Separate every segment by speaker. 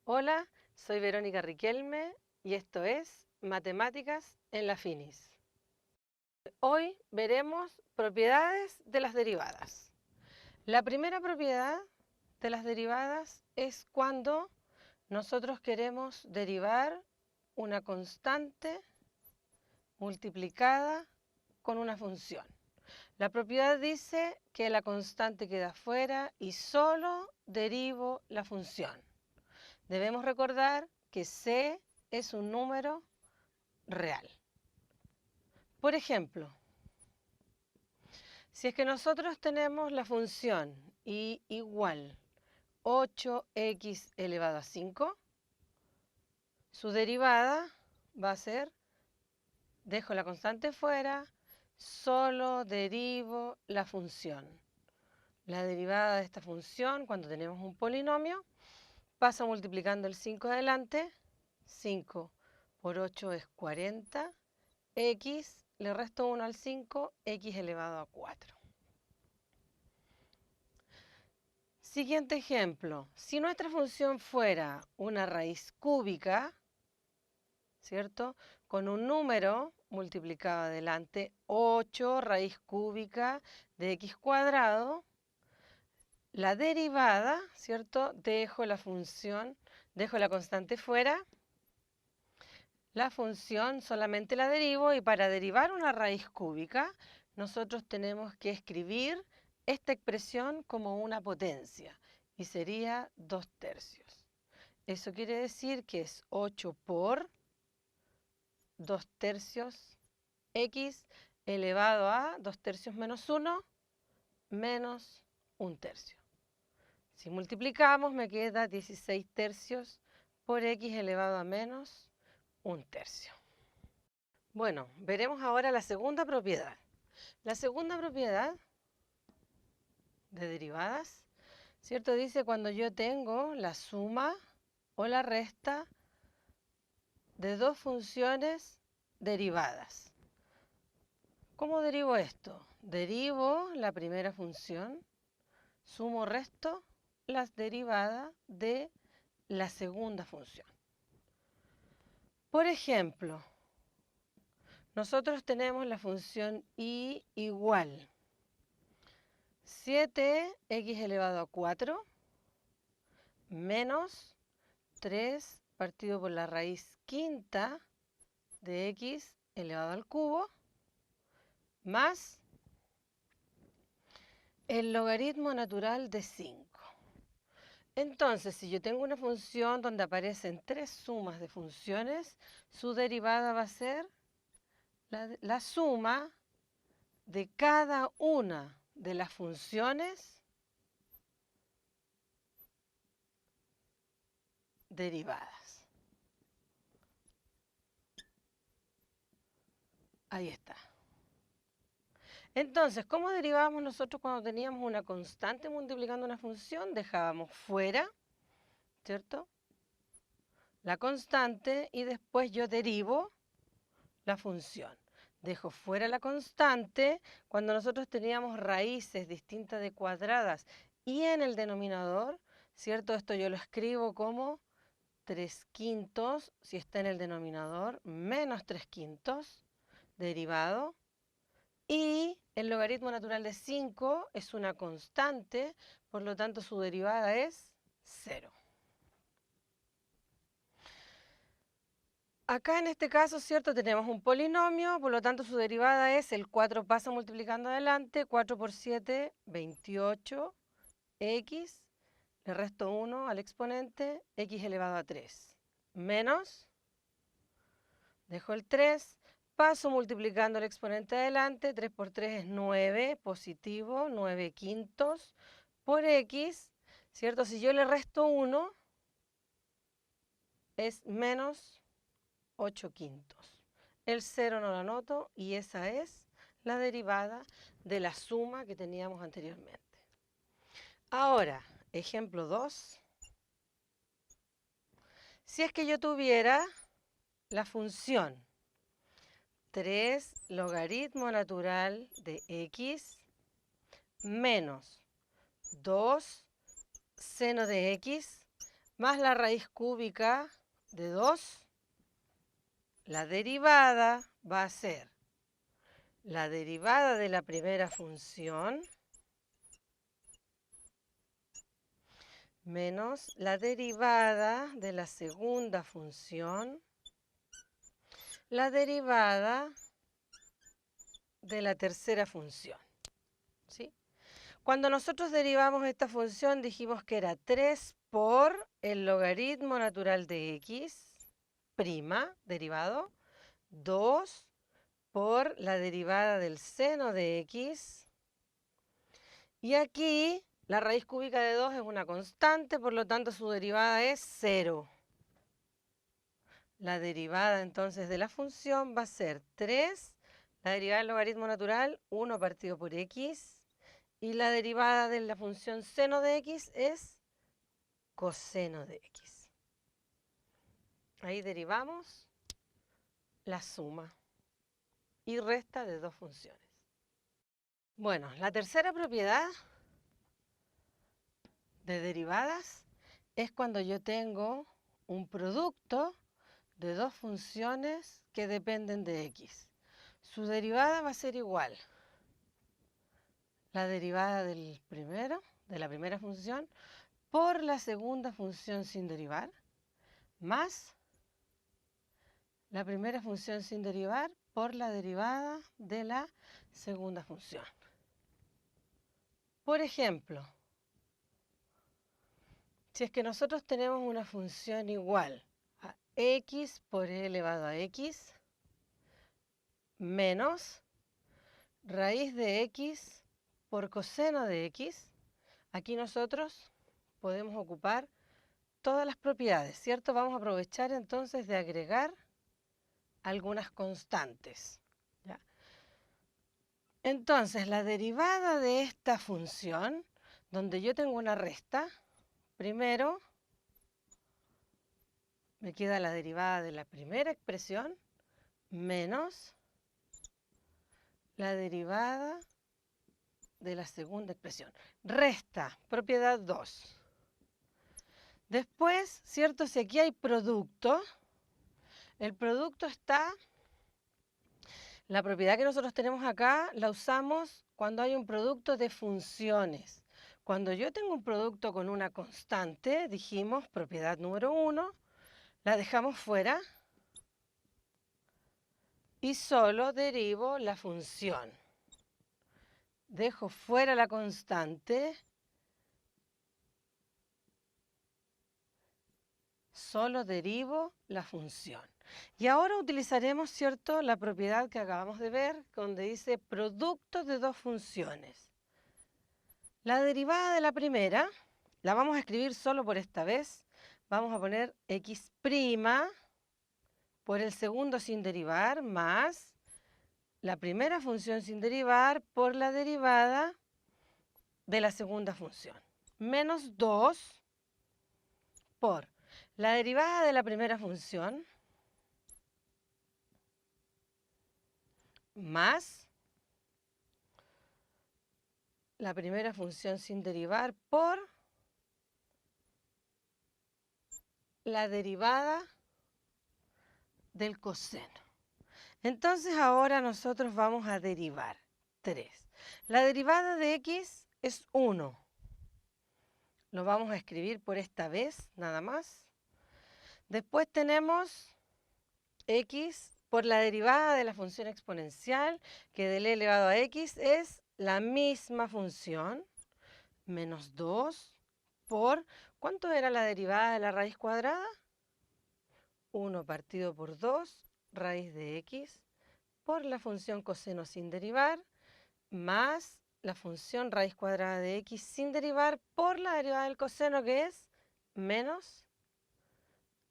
Speaker 1: Hola, soy Verónica Riquelme y esto es Matemáticas en la Finis. Hoy veremos propiedades de las derivadas. La primera propiedad de las derivadas es cuando nosotros queremos derivar una constante multiplicada con una función. La propiedad dice que la constante queda fuera y solo derivo la función. Debemos recordar que C es un número real. Por ejemplo, si es que nosotros tenemos la función y igual 8x elevado a 5, su derivada va a ser, dejo la constante fuera, solo derivo la función. La derivada de esta función, cuando tenemos un polinomio, pasa multiplicando el 5 adelante. 5 por 8 es 40. X, le resto 1 al 5, x elevado a 4. Siguiente ejemplo. Si nuestra función fuera una raíz cúbica, ¿cierto? Con un número multiplicado adelante, 8 raíz cúbica de x cuadrado, la derivada, ¿cierto? Dejo la función, dejo la constante fuera, la función solamente la derivo y para derivar una raíz cúbica nosotros tenemos que escribir esta expresión como una potencia y sería 2/3. Eso quiere decir que es 8 por 2/3 x elevado a 2/3 menos 1 menos 1/3. Si multiplicamos me queda 16/3 por x elevado a menos 1/3. Bueno, veremos ahora la segunda propiedad. La segunda propiedad de derivadas, ¿cierto? Dice cuando yo tengo la suma o la resta de dos funciones derivadas. ¿Cómo derivo esto? Derivo la primera función, sumo resto las derivadas de la segunda función. Por ejemplo, nosotros tenemos la función y igual 7x elevado a 4 menos 3 partido por la raíz quinta de x elevado al cubo más el logaritmo natural de 5. Entonces, si yo tengo una función donde aparecen tres sumas de funciones, su derivada va a ser la suma de cada una de las funciones derivadas. Ahí está. Entonces, ¿cómo derivábamos nosotros cuando teníamos una constante multiplicando una función? Dejábamos fuera, ¿cierto?, la constante y después yo derivo la función. Dejo fuera la constante cuando nosotros teníamos raíces distintas de cuadradas y en el denominador, ¿cierto? Esto yo lo escribo como 3/5 si está en el denominador, menos 3/5 derivado. Y el logaritmo natural de 5 es una constante, por lo tanto su derivada es 0. Acá en este caso, ¿cierto? Tenemos un polinomio, por lo tanto su derivada es el 4 pasa multiplicando adelante, 4 por 7, 28, x, le resto 1 al exponente, x elevado a 3, menos, dejo el 3, paso multiplicando el exponente adelante, 3 por 3 es 9, positivo, 9/5, por x, ¿cierto? Si yo le resto 1, es menos 8/5. El 0 no lo anoto y esa es la derivada de la suma que teníamos anteriormente. Ahora, ejemplo 2. Si es que yo tuviera la función 3 logaritmo natural de x menos 2 seno de x más la raíz cúbica de 2, la derivada va a ser la derivada de la primera función menos la derivada de la segunda función, la derivada de la tercera función, ¿sí? Cuando nosotros derivamos esta función dijimos que era 3 por el logaritmo natural de x, prima, derivado, 2 por la derivada del seno de x, y aquí la raíz cúbica de 2 es una constante, por lo tanto su derivada es 0. La derivada entonces de la función va a ser 3, la derivada del logaritmo natural, 1 partido por x, y la derivada de la función seno de x es coseno de x. Ahí derivamos la suma y resta de dos funciones. Bueno, la tercera propiedad de derivadas es cuando yo tengo un producto de dos funciones que dependen de x. Su derivada va a ser igual. La derivada del primero, de la primera función, por la segunda función sin derivar, más la primera función sin derivar por la derivada de la segunda función. Por ejemplo, si es que nosotros tenemos una función igual a x por e elevado a x menos raíz de x por coseno de x, aquí nosotros podemos ocupar todas las propiedades, ¿cierto? Vamos a aprovechar entonces de agregar algunas constantes, ¿ya? Entonces, la derivada de esta función, donde yo tengo una resta, primero me queda la derivada de la primera expresión menos la derivada de la segunda expresión. Resta, propiedad 2. Después, ¿cierto? Si aquí hay producto, el producto está, la propiedad que nosotros tenemos acá la usamos cuando hay un producto de funciones. Cuando yo tengo un producto con una constante, dijimos, propiedad número 1, la dejamos fuera y solo derivo la función. Dejo fuera la constante, solo derivo la función. Y ahora utilizaremos, ¿cierto?, la propiedad que acabamos de ver, donde dice producto de dos funciones. La derivada de la primera, la vamos a escribir solo por esta vez. Vamos a poner x' por el segundo sin derivar, más la primera función sin derivar por la derivada de la segunda función. Menos 2 por la derivada de la primera función más la primera función sin derivar por la derivada del coseno. Entonces ahora nosotros vamos a derivar 3. La derivada de x es 1. Lo vamos a escribir por esta vez, nada más. Después tenemos x por la derivada de la función exponencial, que del e elevado a x es la misma función, menos 2 por, ¿cuánto era la derivada de la raíz cuadrada? 1 partido por 2, raíz de x, por la función coseno sin derivar, más la función raíz cuadrada de x sin derivar por la derivada del coseno, que es menos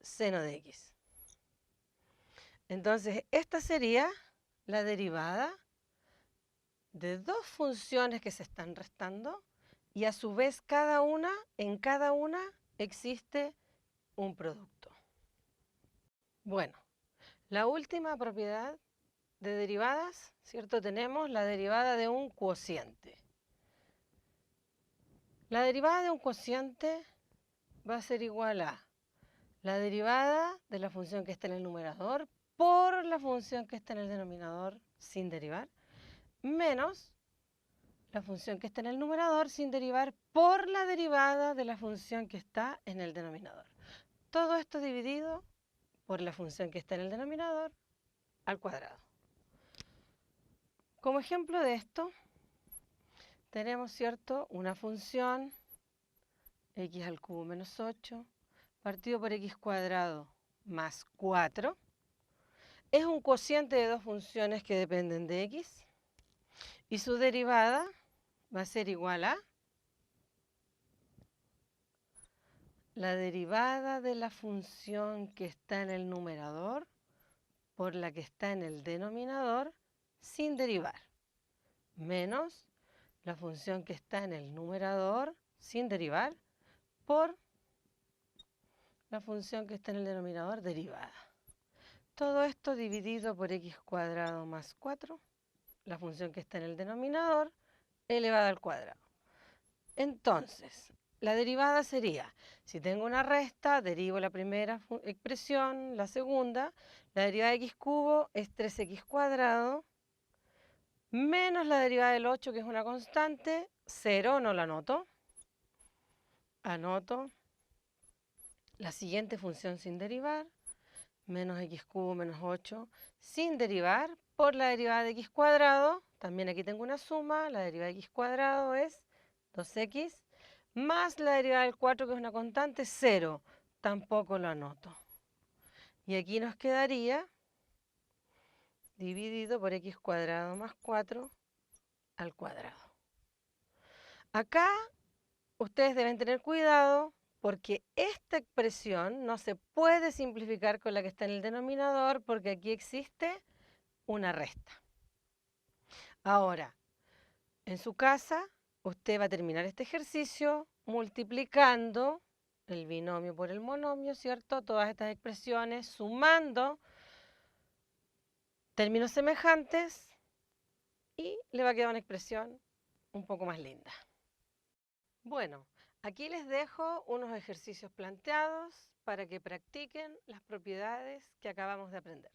Speaker 1: seno de x. Entonces, esta sería la derivada de dos funciones que se están restando y a su vez en cada una existe un producto. Bueno, la última propiedad de derivadas, ¿cierto? Tenemos la derivada de un cociente. La derivada de un cociente va a ser igual a la derivada de la función que está en el numerador por la función que está en el denominador sin derivar, menos la función que está en el numerador sin derivar por la derivada de la función que está en el denominador. Todo esto dividido por la función que está en el denominador al cuadrado. Como ejemplo de esto, tenemos, ¿cierto?, una función x al cubo menos 8 partido por x cuadrado más 4. Es un cociente de dos funciones que dependen de x y su derivada va a ser igual a la derivada de la función que está en el numerador por la que está en el denominador sin derivar, menos la función que está en el numerador sin derivar por la función que está en el denominador derivada. Todo esto dividido por x cuadrado más 4, la función que está en el denominador, elevada al cuadrado. Entonces, la derivada sería, si tengo una resta, derivo la primera expresión, la segunda, la derivada de x cubo es 3x cuadrado, menos la derivada del 8, que es una constante, 0, no la anoto. Anoto la siguiente función sin derivar, menos x cubo menos 8, sin derivar, por la derivada de x cuadrado, también aquí tengo una suma, la derivada de x cuadrado es 2x, más la derivada del 4, que es una constante, 0, tampoco lo anoto. Y aquí nos quedaría dividido por x cuadrado más 4 al cuadrado. Acá ustedes deben tener cuidado porque esta expresión no se puede simplificar con la que está en el denominador porque aquí existe una resta. Ahora, en su casa, usted va a terminar este ejercicio multiplicando el binomio por el monomio, ¿cierto? Todas estas expresiones, sumando términos semejantes y le va a quedar una expresión un poco más linda. Bueno, aquí les dejo unos ejercicios planteados para que practiquen las propiedades que acabamos de aprender.